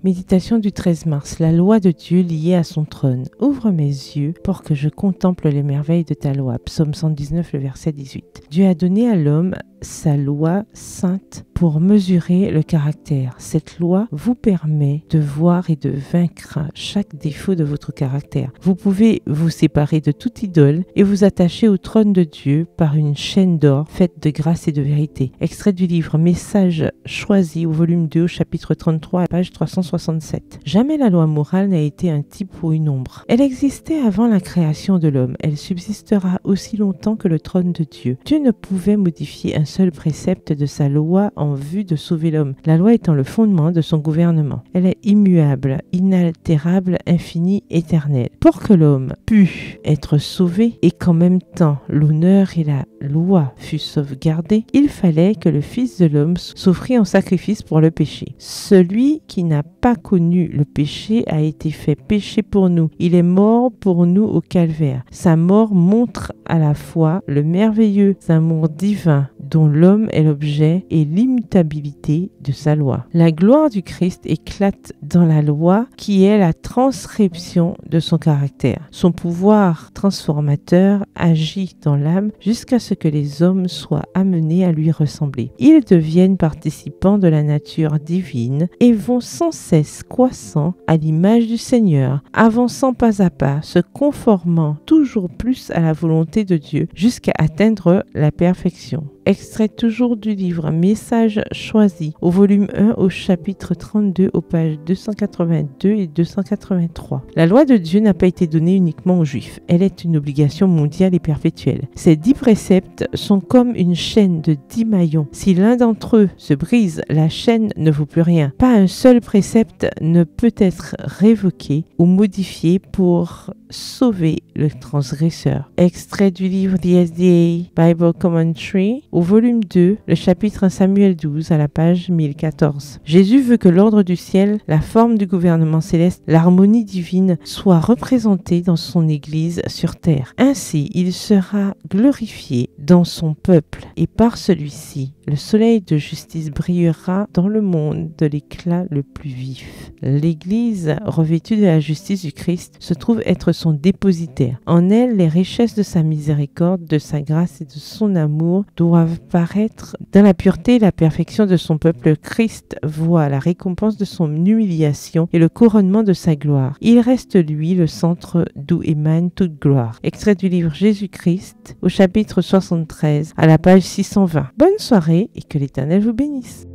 Méditation du 13 mars. La loi de Dieu liée à son trône. Ouvre mes yeux pour que je contemple les merveilles de ta loi. Psaume 119, le verset 18. Dieu a donné à l'homme sa loi sainte pour mesurer le caractère. Cette loi vous permet de voir et de vaincre chaque défaut de votre caractère. Vous pouvez vous séparer de toute idole et vous attacher au trône de Dieu par une chaîne d'or faite de grâce et de vérité. Extrait du livre Message choisi au volume 2 au chapitre 33 à page 367. Jamais la loi morale n'a été un type ou une ombre. Elle existait avant la création de l'homme. Elle subsistera aussi longtemps que le trône de Dieu. Dieu ne pouvait modifier un seul précepte de sa loi en vue de sauver l'homme, la loi étant le fondement de son gouvernement. Elle est immuable, inaltérable, infinie, éternelle. Pour que l'homme pût être sauvé et qu'en même temps l'honneur et la loi fût sauvegardée, il fallait que le Fils de l'homme s'offrit en sacrifice pour le péché. Celui qui n'a pas connu le péché a été fait péché pour nous. Il est mort pour nous au calvaire. Sa mort montre à la fois le merveilleux amour divin dont l'homme est l'objet et l'immutabilité de sa loi. La gloire du Christ éclate dans la loi qui est la transcription de son caractère. Son pouvoir transformateur agit dans l'âme jusqu'à ce que les hommes soient amenés à lui ressembler. Ils deviennent participants de la nature divine et vont sans cesse croissant à l'image du Seigneur, avançant pas à pas, se conformant toujours plus à la volonté de Dieu jusqu'à atteindre la perfection. Extrait toujours du livre Message choisi au volume 1 au chapitre 32 aux pages 282 et 283. La loi de Dieu n'a pas été donnée uniquement aux Juifs. Elle est une obligation mondiale et perpétuelle. Ces 10 préceptes sont comme une chaîne de 10 maillons. Si l'un d'entre eux se brise, la chaîne ne vaut plus rien. Pas un seul précepte ne peut être révoqué ou modifié pour sauver le transgresseur. Extrait du livre The SDA Bible Commentary au volume 2, le chapitre 1 Samuel 12 à la page 1014. Jésus veut que l'ordre du ciel, la forme du gouvernement céleste, l'harmonie divine soient représentés dans son Église sur terre. Ainsi, il sera glorifié dans son peuple et par celui-ci, le soleil de justice brillera dans le monde de l'éclat le plus vif. L'Église, revêtue de la justice du Christ, se trouve être son dépositaire. En elle, les richesses de sa miséricorde, de sa grâce et de son amour doivent paraître dans la pureté et la perfection de son peuple. Christ voit la récompense de son humiliation et le couronnement de sa gloire. Il reste, lui, le centre d'où émane toute gloire. Extrait du livre Jésus-Christ au chapitre 73 à la page 620. Bonne soirée et que l'Éternel vous bénisse.